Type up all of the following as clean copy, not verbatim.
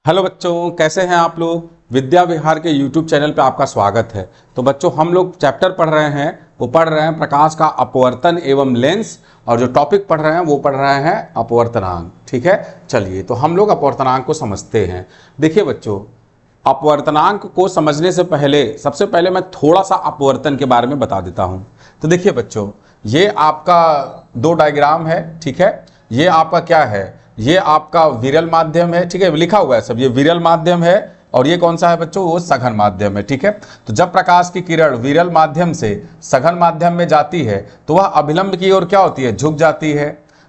Hello बच्चों, कैसे हैं आप लोग। विद्या विहार के यूट्यूब चैनल पे आपका स्वागत है। तो बच्चों, हम लोग चैप्टर पढ़ रहे हैं, वो पढ़ रहे हैं प्रकाश का अपवर्तन एवं लेंस, और जो टॉपिक पढ़ रहे हैं वो पढ़ रहे हैं अपवर्तनांक। ठीक है, चलिए तो हम लोग अपवर्तनांक को समझते हैं। देखिए बच्चों, अपवर्तनांक को समझने से पहले सबसे पहले मैं थोड़ा सा अपवर्तन के बारे में बता देता हूँ। तो देखिए बच्चों, ये आपका दो डायग्राम है। ठीक है, ये आपका क्या है, ये आपका विरल माध्यम है। ठीक है, लिखा हुआ है सब, ये विरल माध्यम है और ये कौन सा है बच्चों, वो सघन माध्यम है। ठीक है, तो जब प्रकाश की किरण विरल माध्यम से सघन माध्यम में जाती है तो वह अभिलंब की ओर क्या होती है, झुक जाती है।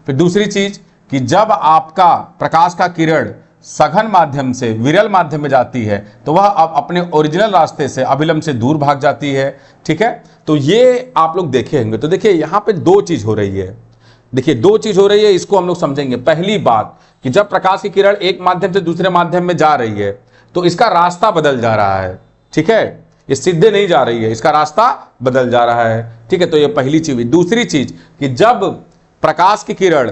फिर दूसरी चीज कि जब आपका प्रकाश का किरण सघन माध्यम से विरल माध्यम में जाती है तो वह अब अपने ओरिजिनल रास्ते से अभिलंब से दूर भाग जाती है। ठीक है, तो ये आप लोग देखेंगे। तो देखिए यहाँ पे दो चीज हो रही है। देखिए दो चीज हो रही है, इसको हम लोग समझेंगे। पहली बात कि जब प्रकाश की किरण एक माध्यम से दूसरे माध्यम में जा रही है तो इसका रास्ता बदल जा रहा है। ठीक है, ये सीधे नहीं जा रही है, इसका रास्ता बदल जा रहा है। ठीक है, तो ये पहली चीज। दूसरी चीज कि जब प्रकाश की किरण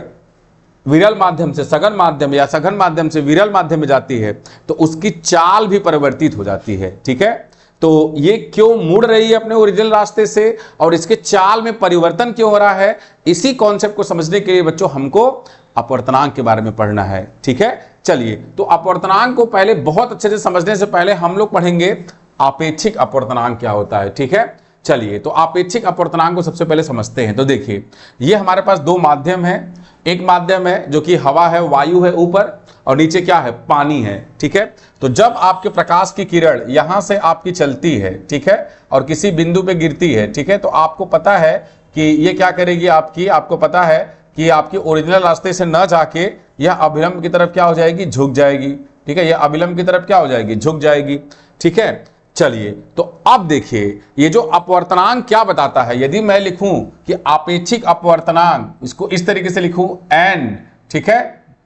विरल माध्यम से सघन माध्यम या सघन माध्यम से विरल माध्यम में जाती है तो उसकी चाल भी परिवर्तित हो जाती है। ठीक है, तो ये क्यों मुड़ रही है अपने ओरिजिनल रास्ते से और इसके चाल में परिवर्तन क्यों हो रहा है, इसी कॉन्सेप्ट को समझने के लिए बच्चों हमको अपवर्तनांक के बारे में पढ़ना है। ठीक है, चलिए तो अपवर्तनांक को पहले बहुत अच्छे से समझने से पहले हम लोग पढ़ेंगे आपेक्षिक अपवर्तनांक क्या होता है। ठीक है, चलिए तो आपेक्षिक अपवर्तनांक को सबसे पहले समझते हैं। तो देखिए, ये हमारे पास दो माध्यम है। एक माध्यम है जो कि हवा है, वायु है ऊपर, और नीचे क्या है, पानी है। ठीक है, तो जब आपके प्रकाश की किरण यहां से आपकी चलती है, ठीक है, और किसी बिंदु पे गिरती है, ठीक है, तो आपको पता है कि ये क्या करेगी, आपको पता है कि आपकी ओरिजिनल रास्ते से न जाके यह अभिलंब की तरफ क्या हो जाएगी, झुक जाएगी। ठीक है, यह अभिलंब की तरफ क्या हो जाएगी, झुक जाएगी। ठीक है, चलिए तो अब देखिए ये जो अपवर्तनांक क्या बताता है। यदि मैं लिखूं कि आपेक्षिक अपवर्तनांक, इसको इस तरीके से लिखूं n, ठीक है,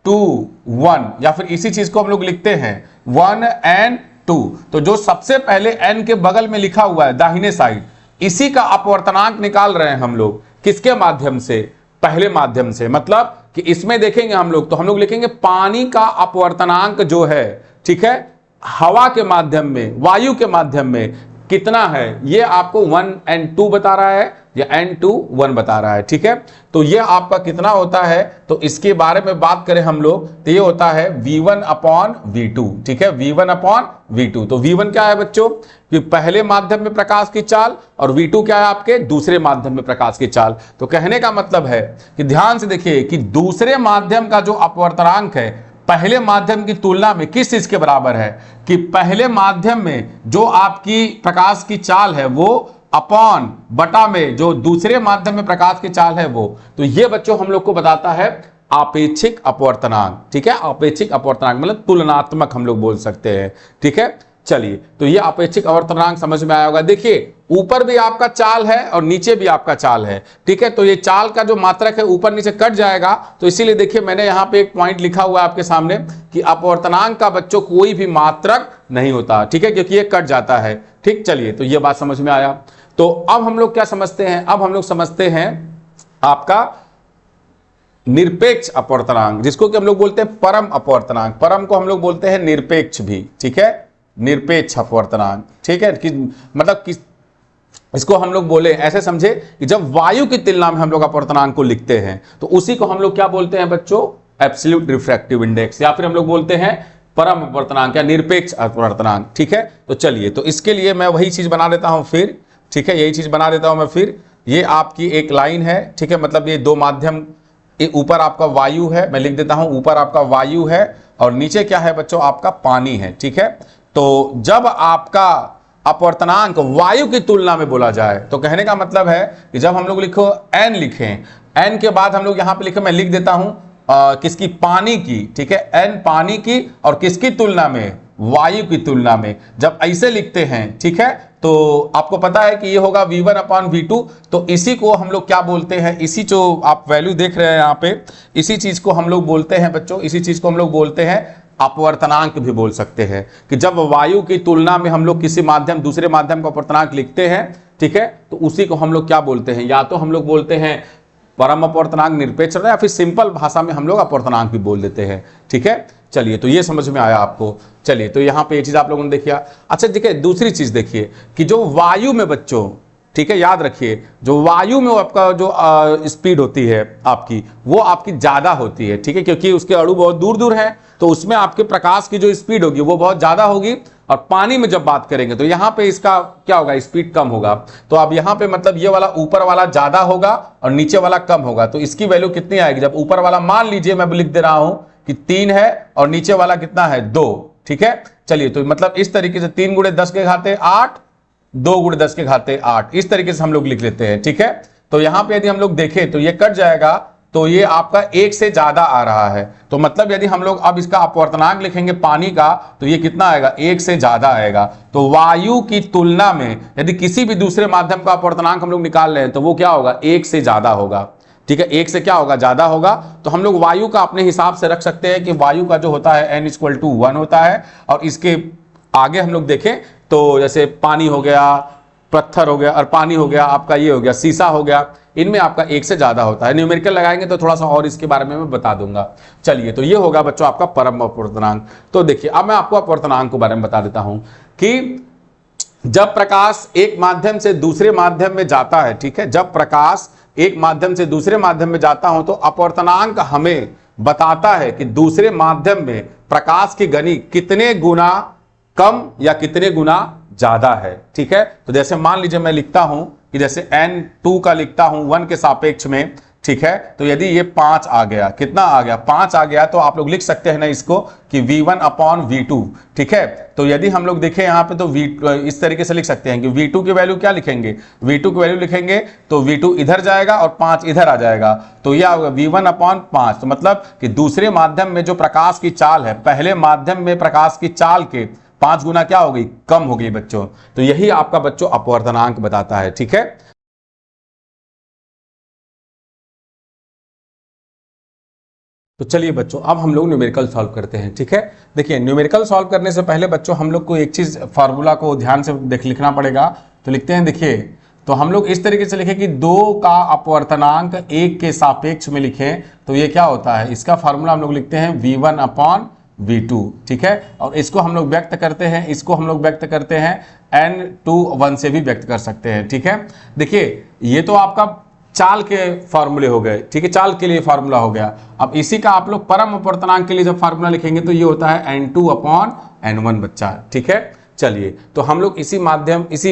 2 1, या फिर इसी चीज को हम लोग लिखते हैं 1 and 2, तो जो सबसे पहले n के बगल में लिखा हुआ है दाहिने साइड, इसी का अपवर्तनांक निकाल रहे हैं हम लोग। किसके माध्यम से, पहले माध्यम से। मतलब कि इसमें देखेंगे हम लोग, तो हम लोग लिखेंगे पानी का अपवर्तनांक जो है, ठीक है, हवा के माध्यम में, वायु के माध्यम में कितना है, ये आपको 1 and 2 बता रहा है, या n2 1 बता रहा है। ठीक है, तो ये आपका कितना होता है, तो इसके बारे में बात करें हम लोग तो ये होता है v1/v2। ठीक है, v1/v2। तो v1 क्या है बच्चों, कि पहले माध्यम में प्रकाश की चाल, और v2 क्या है, आपके दूसरे माध्यम में प्रकाश की चाल। तो कहने का मतलब है कि ध्यान से देखिए कि दूसरे माध्यम का जो अपवर्तनांक है पहले माध्यम की तुलना में किस चीज के बराबर है, कि पहले माध्यम में जो आपकी प्रकाश की चाल है वो अपॉन बटा में जो दूसरे माध्यम में प्रकाश की चाल है वो। तो ये बच्चों हम लोग को बताता है आपेक्षिक अपवर्तनांक। ठीक है, आपेक्षिक अपवर्तनांक मतलब तुलनात्मक हम लोग बोल सकते हैं। ठीक है, चलिए तो ये आपेक्षिक अपवर्तनांक समझ में आया होगा। देखिए ऊपर भी आपका चाल है और नीचे भी आपका चाल है। ठीक है, तो ये चाल का जो मात्रक है ऊपर नीचे कट जाएगा, तो इसीलिए देखिए मैंने यहाँ पे एक पॉइंट लिखा हुआ है आपके सामने कि अपवर्तनांक का बच्चों कोई भी मात्रक नहीं होता। ठीक है, क्योंकि ये कट जाता है। ठीक, चलिए तो ये बात समझ में आया। तो अब हम लोग क्या समझते हैं, अब हम लोग समझते हैं आपका निरपेक्ष अपवर्तनांक, जिसको कि हम लोग बोलते हैं परम अपवर्तनांक। परम को हम लोग बोलते हैं निरपेक्ष भी। ठीक है, निरपेक्ष अपवर्तनांक। ठीक है, कि मतलब कि इसको हम लोग बोले, ऐसे समझे कि जब वायु की तुलना में हम लोग अपवर्तनांक को लिखते हैं तो उसी को हम लोग क्या बोलते हैं बच्चों, एब्सोल्यूट रिफ्रैक्टिव इंडेक्स, या फिर हम लोग बोलते हैं परम अपवर्तनांक या निरपेक्ष अपवर्तनांक। ठीक है, तो चलिए तो इसके लिए मैं वही चीज बना देता हूं फिर। ठीक है, यही चीज बना देता हूं मैं फिर। ये आपकी एक लाइन है। ठीक है, मतलब ये दो माध्यम, ऊपर आपका वायु है, मैं लिख देता हूं ऊपर आपका वायु है और नीचे क्या है बच्चों, आपका पानी है। ठीक है, तो जब आपका अपवर्तनांक वायु की तुलना में बोला जाए तो कहने का मतलब है कि जब हम लोग लिखो n, लिखें n के बाद हम लोग यहां पे लिखे, मैं लिख देता हूं किसकी, पानी की। ठीक है, n पानी की, और किसकी तुलना में, वायु की तुलना में। जब ऐसे लिखते हैं, ठीक है, तो आपको पता है कि ये होगा v1/v2। तो इसी को हम लोग क्या बोलते हैं, इसी जो आप वैल्यू देख रहे हैं यहाँ पे, इसी चीज को हम लोग बोलते हैं बच्चों, इसी चीज को हम लोग बोलते हैं अपवर्तनांक भी बोल सकते हैं। कि जब वायु की तुलना में हम लोग किसी माध्यम दूसरे माध्यम का अपवर्तनांक लिखते हैं, ठीक है, तो उसी को हम लोग क्या बोलते हैं, या तो हम लोग बोलते हैं परम अपवर्तनांक, निरपेक्ष, या फिर सिंपल भाषा में हम लोग अपवर्तनांक भी बोल देते हैं। ठीक है, चलिए, तो ये समझ में आया आपको। चलिए, तो यहाँ पे ये चीज आप लोगों ने देखिए। अच्छा देखिए, दूसरी चीज देखिए कि जो वायु में बच्चों, ठीक है, याद रखिए, जो वायु में आपका जो स्पीड होती है आपकी, वो आपकी ज्यादा होती है, ठीक है, क्योंकि उसके अणु बहुत दूर दूर है, तो उसमें आपके प्रकाश की जो स्पीड होगी वो बहुत ज्यादा होगी। और पानी में जब बात करेंगे तो यहाँ पे इसका क्या होगा, स्पीड कम होगा। तो अब यहाँ पे मतलब ये वाला ऊपर वाला ज्यादा होगा और नीचे वाला कम होगा। तो इसकी वैल्यू कितनी आएगी, जब ऊपर वाला मान लीजिए मैं लिख दे रहा हूं कि 3 है और नीचे वाला कितना है 2, ठीक है। चलिए, तो मतलब इस तरीके से 3 × 10 के घाते 8, 2 × 10 के घाते 8, इस तरीके से हम लोग लिख लेते हैं, ठीक है। तो यहां पे यदि हम लोग देखें तो ये कट जाएगा, तो ये आपका 1 से ज्यादा आ रहा है। तो मतलब यदि हम लोग अब इसका अपवर्तनांक लिखेंगे पानी का, तो ये कितना आएगा, 1 से ज्यादा आएगा। तो वायु की तुलना में यदि किसी भी दूसरे माध्यम का अपवर्तनांक हम लोग निकाल रहे हैं तो वो क्या होगा, 1 से ज्यादा होगा, ठीक है, 1 से क्या होगा, ज्यादा होगा। तो हम लोग वायु का अपने हिसाब से रख सकते हैं कि वायु का जो होता है n = 1 होता है। और इसके आगे हम लोग देखें तो जैसे पानी हो गया, पत्थर हो गया, और पानी हो गया आपका, ये हो गया सीसा हो गया, इनमें आपका 1 से ज्यादा होता है। न्यूमेरिकल लगाएंगे तो थोड़ा सा और इसके बारे में मैं बता दूंगा। चलिए, तो ये होगा बच्चों आपका परम अपवर्तनांक। तो देखिए, अब मैं आपको अपवर्तनांक के बारे में बता देता हूं कि जब प्रकाश एक माध्यम से दूसरे माध्यम में जाता है, ठीक है, जब प्रकाश एक माध्यम से दूसरे माध्यम में जाता हूं तो अपवर्तनांक हमें बताता है कि दूसरे माध्यम में प्रकाश की गति कितने गुना कम या कितने गुना ज्यादा है, ठीक है। तो जैसे मान लीजिए मैं लिखता हूं कि जैसे n2 का लिखता हूं 1 के सापेक्ष में, ठीक है। तो यदि ये 5 आ गया, कितना आ गया, 5 आ गया, तो आप लोग लिख सकते हैं ना इसको कि V1/V2, ठीक है। तो यदि हम लोग देखें यहाँ पे तो इस तरीके से लिख सकते हैं कि V2 की वैल्यू क्या लिखेंगे, V2 की वैल्यू लिखेंगे तो V2 इधर जाएगा और 5 इधर आ जाएगा, तो यह होगा V1/5। तो मतलब कि दूसरे माध्यम में जो प्रकाश की चाल है, पहले माध्यम में प्रकाश की चाल के 5 गुना क्या हो गई, कम हो गई बच्चों। तो यही आपका बच्चों अपवर्तनांक बताता है, ठीक है। तो चलिए बच्चों, अब हम लोग न्यूमेरिकल सॉल्व करते हैं, ठीक है। देखिए, न्यूमेरिकल सॉल्व करने से पहले बच्चों हम लोग को एक चीज फार्मूला को ध्यान से लिखना पड़ेगा। तो लिखते हैं, देखिए, तो हम लोग इस तरीके से लिखें कि 2 का अपवर्तनांक 1 के सापेक्ष में लिखें तो ये क्या होता है, इसका फार्मूला हम लोग लिखते हैं V1/V2, ठीक है। और इसको हम लोग व्यक्त करते हैं, इसको हम लोग व्यक्त करते हैं n2 1 से भी व्यक्त कर सकते हैं, ठीक है। देखिए, ये तो आपका चाल के फार्मूले हो गए, ठीक है, चाल के लिए फार्मूला हो गया। अब इसी का आप लोग परम अपवर्तनांक के लिए जब फार्मूला लिखेंगे तो ये होता है n2/n1 बच्चा, ठीक है। चलिए, तो हम लोग इसी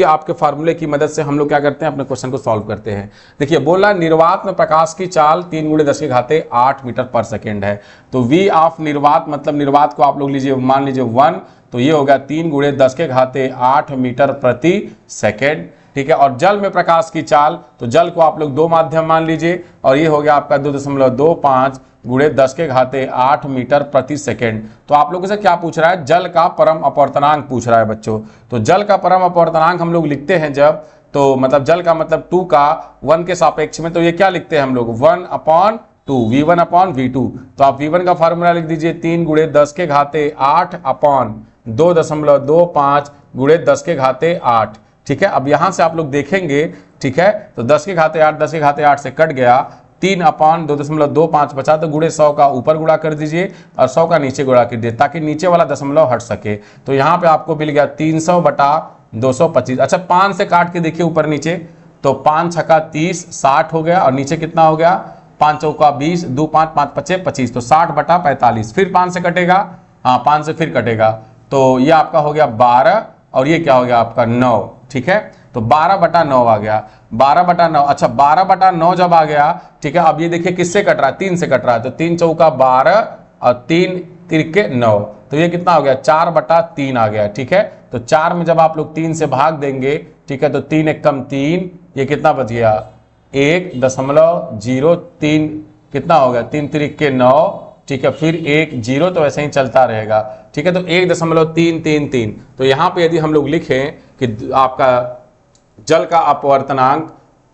आपके फार्मूले की मदद से हम लोग क्या करते हैं, अपने क्वेश्चन को सॉल्व करते हैं। देखिए, बोला निर्वात में प्रकाश की चाल 3 × 10 के घाते 8 मीटर/सेकेंड है। तो V ऑफ निर्वात, मतलब निर्वात को आप लोग लीजिए, मान लीजिए 1, तो ये होगा 3 × 10 के घाते 8 मीटर/सेकेंड, ठीक है। और जल में प्रकाश की चाल, तो जल को आप लोग 2 माध्यम मान लीजिए, और ये हो गया आपका 2.25 × 10 के घाते 8 मीटर/सेकेंड। तो आप लोगों से क्या पूछ रहा है, जल का परम अपवर्तनांक पूछ रहा है बच्चों। तो जल का परम अपवर्तनांक हम लोग लिखते हैं जब, तो मतलब जल का मतलब 2 का 1 के सापेक्ष में, तो ये क्या लिखते हैं हम लोग, 1/2, V1/V2। तो आप V1 का फार्मूला लिख दीजिए 3 × 10 के घाते 8/2.25 × 10 के घाते 8, ठीक है। अब यहां से आप लोग देखेंगे, ठीक है, तो 10 के घाते 8, 10 के घाते 8 से कट गया, 3/2.25 बचा, तो गुणे 100 का ऊपर गुणा कर दीजिए और 100 का नीचे गुणा कर दीजिए ताकि नीचे वाला दशमलव हट सके। तो यहाँ पे आपको मिल गया 300/225। अच्छा, 5 से काट के देखिए ऊपर नीचे, तो 5 छक्का 30, 60 हो गया, और नीचे कितना हो गया, 5 चौका 20, 2 5 5 5 25, तो 60/45। फिर 5 से कटेगा, हाँ 5 से फिर कटेगा, तो ये आपका हो गया 12, और ये क्या हो गया आपका 9, ठीक है। तो 12/9 आ गया, 12/9। अच्छा, 12/9 जब आ गया, ठीक है। अब ये देखिए किससे कट रहा है, 3 से कट रहा है, तो 3 चौका 12 और 3 तिरके 9, तो ये कितना हो गया, 4/3 आ गया, ठीक है। तो 4 में जब आप लोग 3 से भाग देंगे, ठीक है, तो 3 × 1 = 3, ये कितना बच गया, 1.03, कितना हो गया, 3 तिरके 9, ठीक है, फिर 1 0, तो ऐसे ही चलता रहेगा, ठीक है। तो 1.333। तो यहाँ पे यदि हम लोग लिखें कि आपका जल का अपवर्तनांक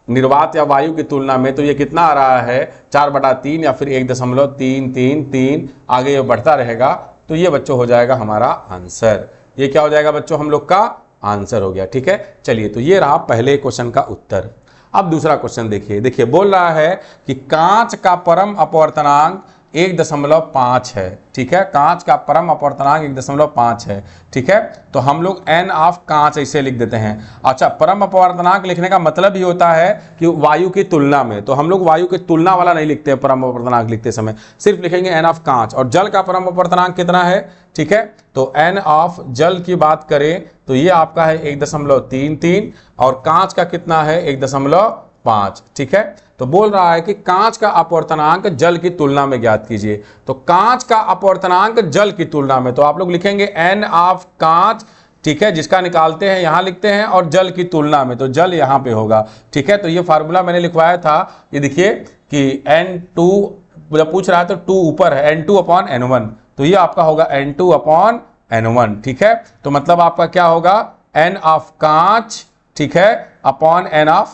निर्वात या वायु की तुलना में, तो ये कितना आ रहा है, 4/3 या फिर 1.333, आगे ये बढ़ता रहेगा। तो ये बच्चों हो जाएगा हमारा आंसर, ये क्या हो जाएगा बच्चों, हम लोग का आंसर हो गया, ठीक है। चलिए, तो ये रहा पहले क्वेश्चन का उत्तर। अब दूसरा क्वेश्चन देखिए, बोल रहा है कि कांच का परम अपवर्तनांक 1.5 है, ठीक है। कांच का परम अपवर्तनांक 1.5 है, ठीक है। तो हम लोग n ऑफ कांच ऐसे लिख देते हैं। अच्छा, परम अपवर्तनांक लिखने का मतलब ही होता है कि वायु की तुलना में, तो हम लोग वायु की तुलना वाला नहीं लिखते हैं परम अपवर्तनांक लिखते समय, सिर्फ लिखेंगे n ऑफ कांच। और जल का परम अपवर्तनांक कितना है, ठीक है। तो n ऑफ जल की बात करें तो ये आपका है 1.33 और कांच का कितना है 1.5, ठीक है। तो बोल रहा है कि कांच का अपवर्तनांक जल की तुलना में ज्ञात कीजिए। तो कांच का अपवर्तनांक जल की तुलना में, तो आप लोग लिखेंगे n ऑफ कांच, ठीक है, जिसका निकालते हैं यहां लिखते हैं, और जल की तुलना में, तो जल यहां पे होगा, ठीक है। तो ये फार्मूला मैंने लिखवाया था, ये देखिए कि n2 जब पूछ रहा है तो 2 ऊपर है, n2/n1, तो ये आपका होगा n2/n1, ठीक है। तो मतलब आपका क्या होगा n ऑफ कांच, ठीक है, अपॉन n ऑफ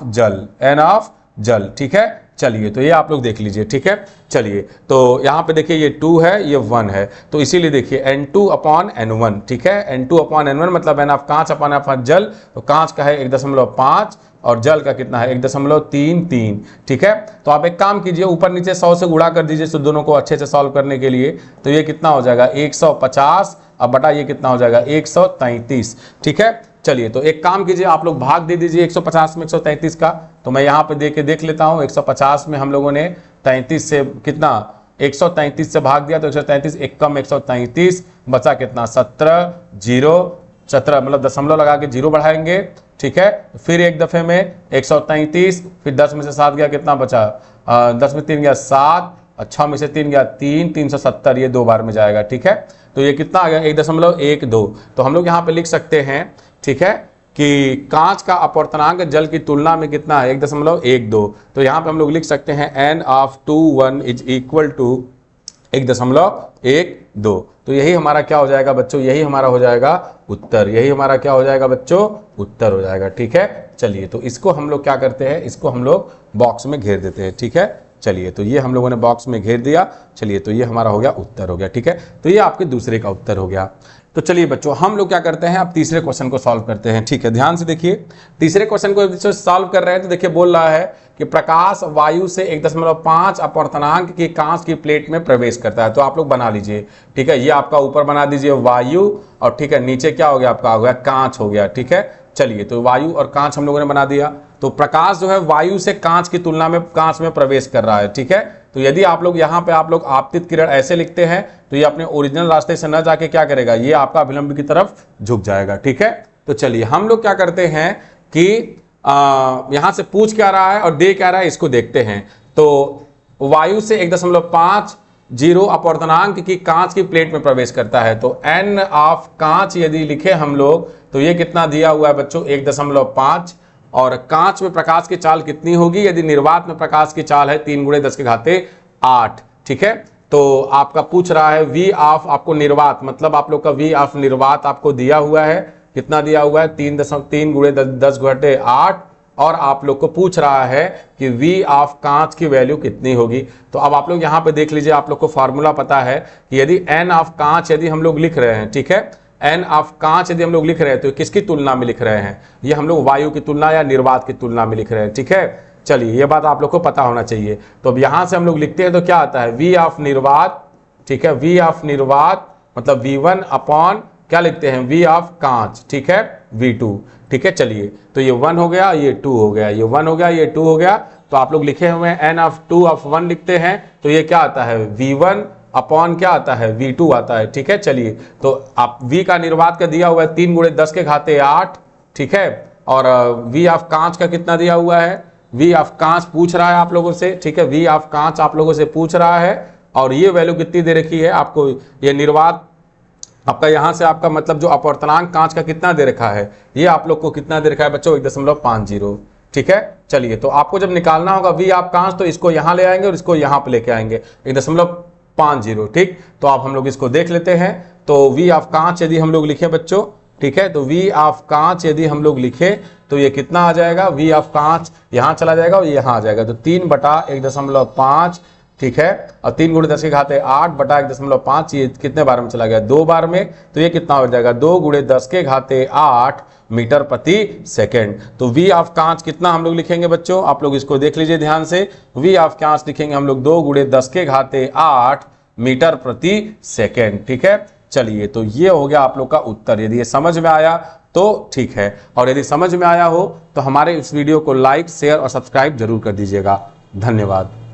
जल, ठीक है। चलिए, तो ये आप लोग देख लीजिए, ठीक है। चलिए, तो यहाँ पे देखिए ये 2 है, ये 1 है, तो इसीलिए देखिए n2/n1, ठीक है। n2/n1 मतलब n ऑफ कांच अपॉन ऑफ जल, तो कांच का है 1.5 और जल का कितना है 1.33, ठीक है। तो आप एक काम कीजिए, ऊपर नीचे 100 से गुणा कर दीजिए, तो दोनों को अच्छे से सॉल्व करने के लिए। तो ये कितना हो जाएगा 150, अब बटा ये कितना हो जाएगा 133, ठीक है। चलिए, तो एक काम कीजिए, आप लोग भाग दे दीजिए 150 में 133 का। तो मैं यहाँ पे देख लेता हूँ, 150 में हम लोगों ने 33 से कितना 133 से भाग दिया, तो 133 एक कम 133 बचा कितना 17 मतलब दशमलव लगा के 0 बढ़ाएंगे, ठीक है। फिर एक दफे में 133, फिर 10 में से 7 गया, कितना बचा 10 में 3 गया 7, 6 में से 3 गया 3, 370, ये 2 बार में जाएगा, ठीक है। तो ये कितना आ गया 1.12। तो हम लोग यहाँ पे लिख सकते हैं, ठीक है, कि कांच का अपवर्तनांक जल की तुलना में कितना है 1.12। तो यहाँ पे हम लोग लिख सकते हैं n of 2 1 is equal to 1.12। तो यही हमारा क्या हो जाएगा बच्चों, यही हमारा हो जाएगा उत्तर, यही हमारा क्या हो जाएगा बच्चों, उत्तर हो जाएगा, ठीक है। चलिए, तो इसको हम लोग क्या करते हैं, इसको हम लोग बॉक्स में घेर देते हैं, ठीक है। चलिए, तो ये हम लोगों ने बॉक्स में घेर दिया। चलिए, तो ये हमारा हो गया उत्तर हो गया, ठीक है। तो ये आपके दूसरे का उत्तर हो गया। तो चलिए बच्चों, हम लोग क्या करते हैं, अब तीसरे क्वेश्चन को सॉल्व करते हैं, ठीक है। ध्यान से देखिए, तीसरे क्वेश्चन को सॉल्व कर रहे हैं तो देखिए बोल रहा है कि प्रकाश वायु से 1.5 अपवर्तनांक की कांच की प्लेट में प्रवेश करता है। तो आप लोग बना लीजिए, ठीक है। ये आपका ऊपर बना दीजिए वायु, और ठीक है नीचे क्या हो गया आपका, हो गया कांच हो गया, ठीक है। चलिए, तो वायु और कांच हम लोगों ने बना दिया। तो प्रकाश जो है वायु से कांच की तुलना में कांच में प्रवेश कर रहा है, ठीक है। तो यदि आप लोग यहाँ पे आप लोग आपतित किरण ऐसे लिखते हैं तो ये अपने ओरिजिनल रास्ते से न जाके क्या करेगा, ये आपका अभिलंब की तरफ झुक जाएगा, ठीक है। तो चलिए, हम लोग क्या करते हैं कि यहाँ से पूछ क्या रहा है और दे क्या रहा है, इसको देखते हैं। तो वायु से 1.50 अपवर्तनांक की कांच की प्लेट में प्रवेश करता है। तो n ऑफ कांच यदि लिखे हम लोग तो ये कितना दिया हुआ है बच्चों 1.5, और कांच में प्रकाश की चाल कितनी होगी, यदि निर्वात में प्रकाश की चाल है 3 × 10⁸, ठीक है। तो आपका पूछ रहा है v ऑफ, आपको निर्वात मतलब आप लोग का v ऑफ निर्वात आपको दिया हुआ है, कितना दिया हुआ है 3 × 10⁸, और आप लोग को पूछ रहा है कि v ऑफ कांच की वैल्यू कितनी होगी। तो अब आप लोग यहाँ पे देख लीजिए, आप लोग को फार्मूला पता है कि यदि n ऑफ कांच यदि हम लोग लिख रहे हैं, ठीक है, n ऑफ कांच यदि हम लोग लिख रहे हैं तो किसकी तुलना में लिख रहे हैं, ये हम लोग वायु की तुलना या निर्वात की तुलना में लिख रहे हैं, ठीक है। चलिए, ये बात आप लोग को पता होना चाहिए। तो अब यहां से हम लोग लिखते हैं तो क्या आता है v ऑफ निर्वात, ठीक है, v ऑफ निर्वात मतलब v1 अपॉन क्या लिखते हैं v ऑफ कांच, ठीक है, v2, ठीक है। चलिए, तो ये 1 हो गया, ये 2 हो गया, ये 1 हो गया, ये 2 हो गया। तो आप लोग लिखे हुए हैं n ऑफ 2 ऑफ 1 लिखते हैं तो ये क्या आता है v1 अपॉन क्या आता है v2 आता है, ठीक है। चलिए, तो आप v का निर्वात का दिया हुआ है 3 × 10⁸, ठीक है, और v ऑफ कांच का कितना दिया हुआ है, v ऑफ कांच पूछ रहा है आप लोगों से, ठीक है, v ऑफ कांच आप लोगों से पूछ रहा है, और ये वैल्यू कितनी दे रखी है आपको, ये निर्वात आपका यहाँ से आपका मतलब जो अपवर्तनांक कांच का कितना दे रखा है, ये आप लोग को कितना दे रखा है बच्चों 1.50, ठीक है। चलिए, तो आपको जब निकालना होगा v ऑफ कांच तो इसको यहाँ ले आएंगे और इसको यहाँ पे लेके आएंगे 1.50, ठीक। तो आप हम लोग इसको देख लेते हैं। तो v ऑफ कांच यदि हम लोग लिखे बच्चों, ठीक है, तो v ऑफ कांच यदि हम लोग लिखे तो ये कितना आ जाएगा, v ऑफ कांच यहाँ चला जाएगा और यहाँ आ जाएगा, तो 3/1.5 ठीक है। और 3 × 10 की घात 8 बटा 1.5, ये कितने बार में चला गया? 2 बार में। तो ये कितना हो जाएगा? 2 × 10 की घात 8 मीटर प्रति सेकेंड। तो V ऑफ कांच कितना हम लोग लिखेंगे बच्चों? आप लोग इसको देख लीजिए ध्यान से। V ऑफ कांच लिखेंगे हम लोग 2 × 10 की घात 8 मीटर प्रति सेकेंड। ठीक है, चलिए तो ये हो गया आप लोग का उत्तर। यदि ये समझ में आया तो ठीक है, और यदि समझ में आया हो तो हमारे इस वीडियो को लाइक, शेयर और सब्सक्राइब जरूर कर दीजिएगा। धन्यवाद।